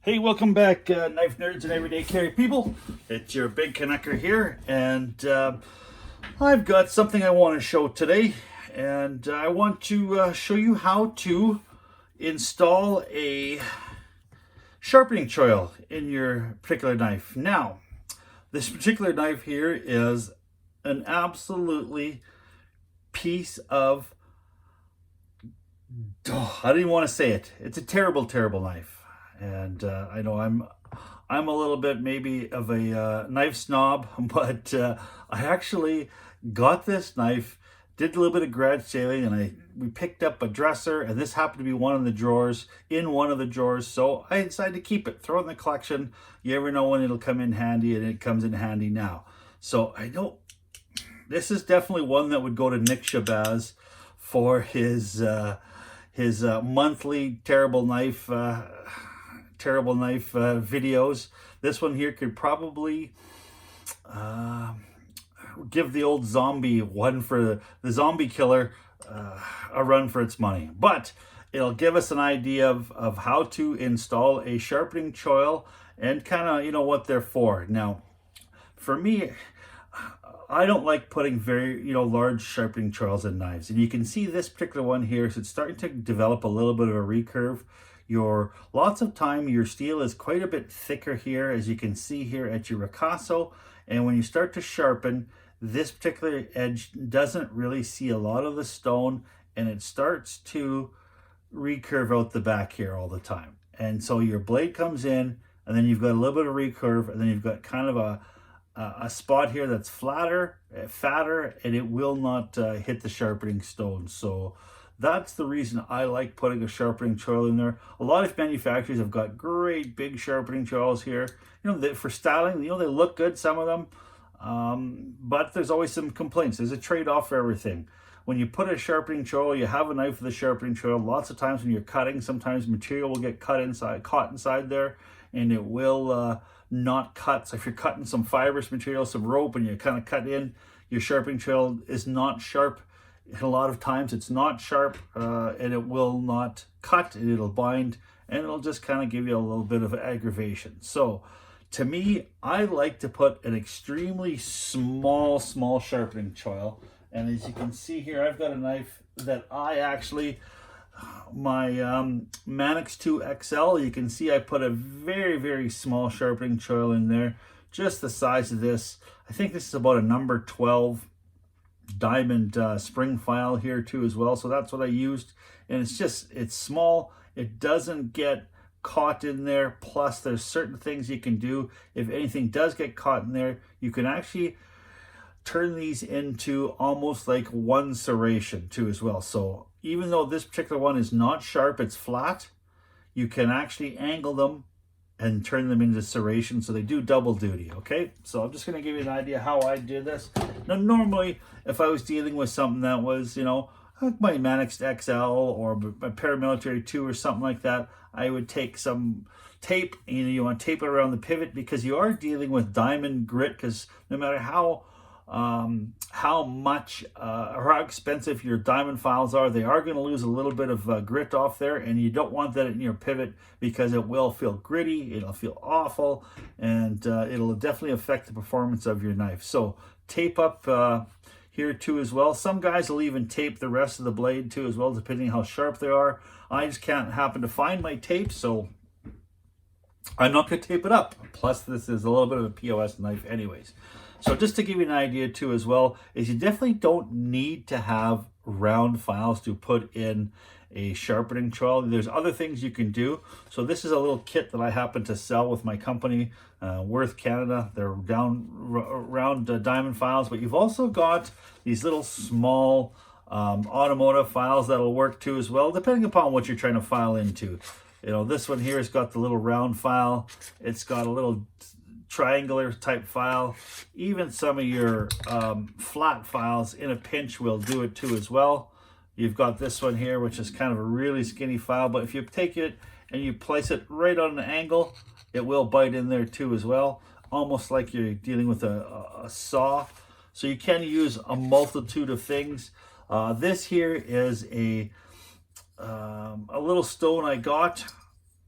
Hey, welcome back, knife nerds and everyday carry people. It's your big Canucker here, and I've got something I want to show today, and I want to show you how to install a sharpening choil in your particular knife. Now, this particular knife here is an absolutely piece of, I don't even want to say it. It's a terrible, terrible knife. And I know I'm a little bit maybe of a knife snob, but I actually got this knife, did a little bit of garage sailing, and we picked up a dresser, and this happened to be one of the drawers, so I decided to keep it, throw it in the collection. You ever know when it'll come in handy, and it comes in handy now. So I know this is definitely one that would go to Nick Shabazz for his monthly terrible knife videos. This one here could probably give the old zombie one for the zombie killer a run for its money. But it'll give us an idea of how to install a sharpening choil and kind of, what they're for. Now, for me, I don't like putting very, large sharpening choils in knives. And you can see this particular one here, so it's starting to develop a little bit of a recurve. Lots of time your steel is quite a bit thicker here, as you can see here at your ricasso, and when you start to sharpen, this particular edge doesn't really see a lot of the stone, and it starts to recurve out the back here all the time. And so your blade comes in, and then you've got a little bit of recurve, and then you've got kind of a spot here that's fatter, and it will not hit the sharpening stone. So that's the reason I like putting a sharpening choil in there. A lot of manufacturers have got great big sharpening choils here. For styling, they look good, some of them. But there's always some complaints. There's a trade-off for everything. When you put a sharpening choil, you have a knife with a sharpening choil. Lots of times when you're cutting, sometimes material will get caught inside there, and it will not cut. So if you're cutting some fibrous material, some rope, and you kind of cut in, your sharpening choil is not sharp. A lot of times it's not sharp, and it will not cut, and it'll bind, and it'll just kind of give you a little bit of aggravation. So to me, I like to put an extremely small sharpening choil. And as you can see here, I've got a knife that my Mannix 2 XL, you can see I put a very, very small sharpening choil in there, just the size of this. I think this is about a number 12 diamond spring file here too as well. So that's what I used. And it's small. It doesn't get caught in there. Plus there's certain things you can do. If anything does get caught in there, you can actually turn these into almost like one serration too as well. So even though this particular one is not sharp, it's flat, you can actually angle them and turn them into serration, so they do double duty. Okay, so I'm just going to give you an idea how I did this. Now normally if I was dealing with something that was, like my Mannix XL or my Paramilitary 2 or something like that, I would take some tape, and you want to tape it around the pivot, because you are dealing with diamond grit, because no matter how much or how expensive your diamond files are, they are going to lose a little bit of grit off there, and you don't want that in your pivot, because it will feel gritty, it'll feel awful, and it'll definitely affect the performance of your knife. So tape up here too as well. Some guys will even tape the rest of the blade too as well, depending how sharp they are. I just can't happen to find my tape, so I'm not going to tape it up. Plus this is a little bit of a POS knife anyways. So just to give you an idea too as well, is you definitely don't need to have round files to put in a sharpening choil. There's other things you can do. So this is a little kit that I happen to sell with my company, Worth Canada. They're round diamond files, but you've also got these little small automotive files that'll work too as well, depending upon what you're trying to file into. This one here has got the little round file. It's got a little triangular type file. Even some of your flat files in a pinch will do it too as well. You've got this one here, which is kind of a really skinny file, but if you take it and you place it right on an angle, it will bite in there too as well, almost like you're dealing with a saw. So you can use a multitude of things. This here is a little stone I got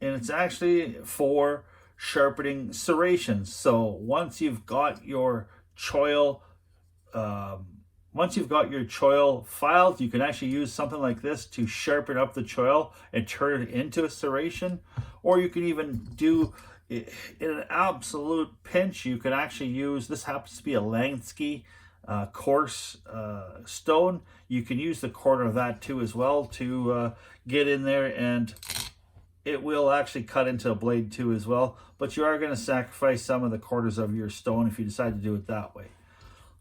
and it's actually for sharpening serrations. So once you've got your choil filed, you can actually use something like this to sharpen up the choil and turn it into a serration. Or you can even do, in an absolute pinch, you can actually use, this happens to be a Lansky coarse stone. You can use the corner of that too as well to get in there, and it will actually cut into a blade too as well. But you are going to sacrifice some of the corners of your stone if you decide to do it that way.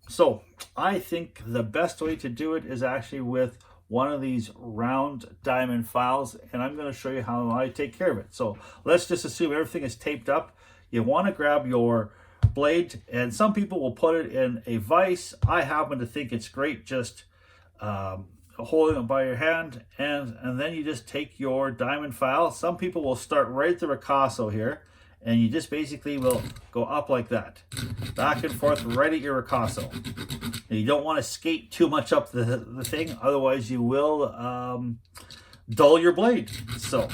So I think the best way to do it is actually with one of these round diamond files, and I'm going to show you how I take care of it. So let's just assume everything is taped up. You want to grab your blade, and some people will put it in a vise. I happen to think it's great just holding it by your hand, and then you just take your diamond file. Some people will start right at the ricasso here, and you just basically will go up like that, back and forth right at your ricasso. And you don't want to skate too much up the thing, otherwise you will dull your blade. So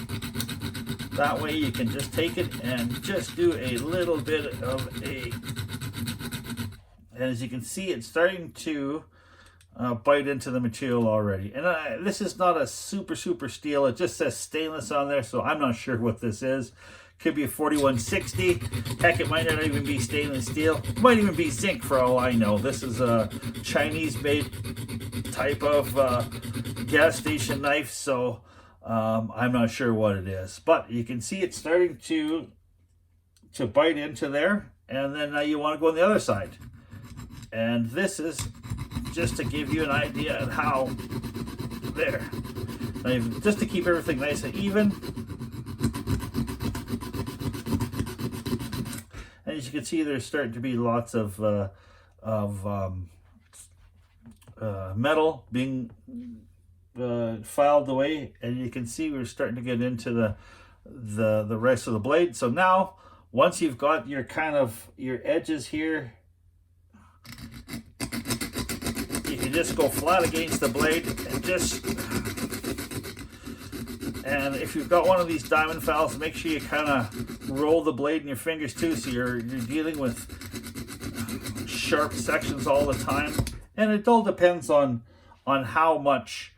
that way you can just take it and just do a little bit of a, and as you can see, it's starting to bite into the material already. And this is not a super steel, it just says stainless on there, so I'm not sure what this is. Could be a 4160. Heck, it might not even be stainless steel. It might even be zinc for all I know. This is a Chinese-made type of gas station knife, so I'm not sure what it is. But you can see it's starting to bite into there, and then now you want to go on the other side. And this is just to give you an idea of how, there. Now, just to keep everything nice and even. And as you can see, there's starting to be lots of metal being filed away, and you can see we're starting to get into the rest of the blade. So now, once you've got your your edges here, you can just go flat against the blade and if you've got one of these diamond files, make sure you kind of roll the blade in your fingers too, so you're dealing with sharp sections all the time. And it all depends on how much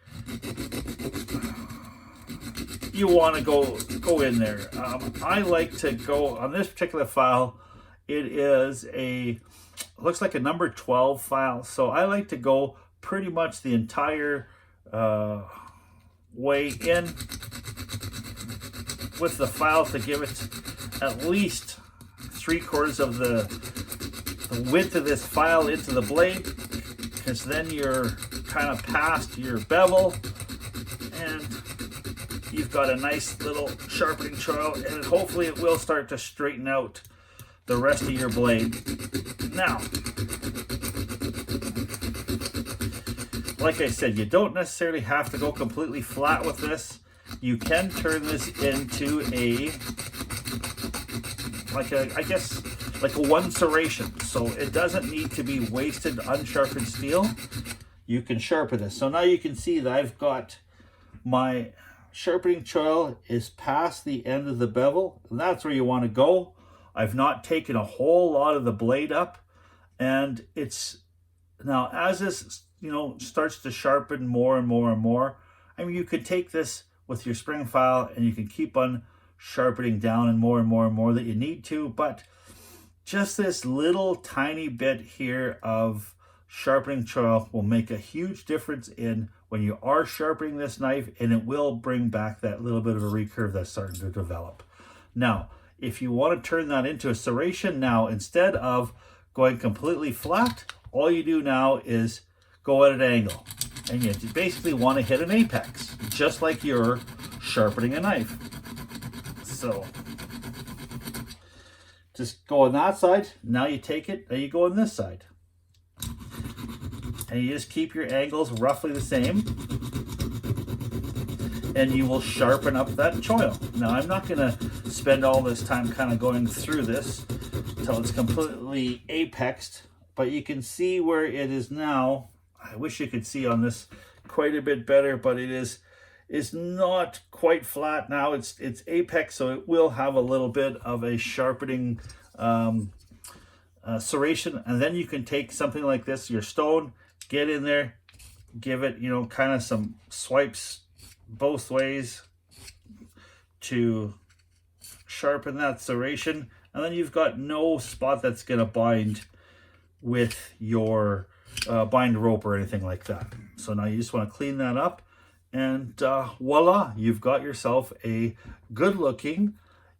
you want to go in there. I like to go on this particular file. It is looks like a number 12 file, so I like to go pretty much the entire way in with the file to give it at least 3/4 of the width of this file into the blade, because then you're kind of past your bevel and you've got a nice little sharpening choil, and hopefully it will start to straighten out the rest of your blade. Now, like I said, you don't necessarily have to go completely flat with this. You can turn this into like a one serration. So it doesn't need to be wasted unsharpened steel. You can sharpen this. So now you can see that I've got my sharpening choil is past the end of the bevel, and that's where you want to go. I've not taken a whole lot of the blade up, and it's now as this starts to sharpen more and more and more. I mean, you could take this with your spring file and you can keep on sharpening down and more and more and more that you need to, but just this little tiny bit here of sharpening choil will make a huge difference in when you are sharpening this knife, and it will bring back that little bit of a recurve that's starting to develop. Now, if you want to turn that into a serration, now instead of going completely flat, all you do now is go at an angle, and you basically want to hit an apex, just like you're sharpening a knife. So just go on that side. Now you take it, and you go on this side, and you just keep your angles roughly the same, and you will sharpen up that choil. Now, I'm not going to spend all this time kind of going through this until it's completely apexed, but you can see where it is now. I wish you could see on this quite a bit better, but is not quite flat now. It's apex, so it will have a little bit of a sharpening serration. And then you can take something like this, your stone, get in there, give it, you know, kind of some swipes both ways to sharpen that serration, and then you've got no spot that's going to bind with your bind rope or anything like that. So now you just want to clean that up, and voila, you've got yourself a good looking,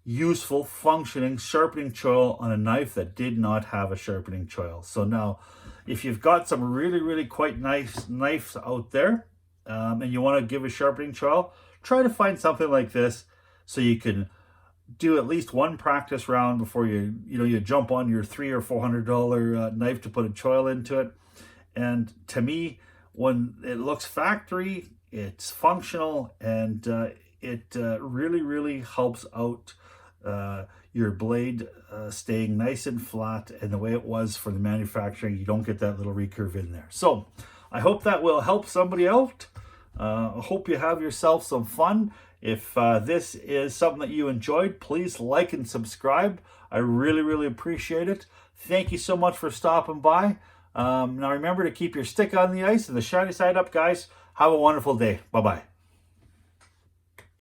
useful, functioning sharpening choil on a knife that did not have a sharpening choil. So now if you've got some really quite nice knives out there, and you want to give a sharpening choil, try to find something like this so you can do at least one practice round before you jump on your $300 or $400 knife to put a choil into it. And to me, when it looks factory, it's functional, and it really helps out your blade staying nice and flat, and the way it was for the manufacturing, you don't get that little recurve in there. So I hope that will help somebody out. I hope you have yourself some fun. If this is something that you enjoyed, please like and subscribe. I really appreciate it. Thank you so much for stopping by. Now remember to keep your stick on the ice and the shiny side up, guys. Have a wonderful day. Bye-bye.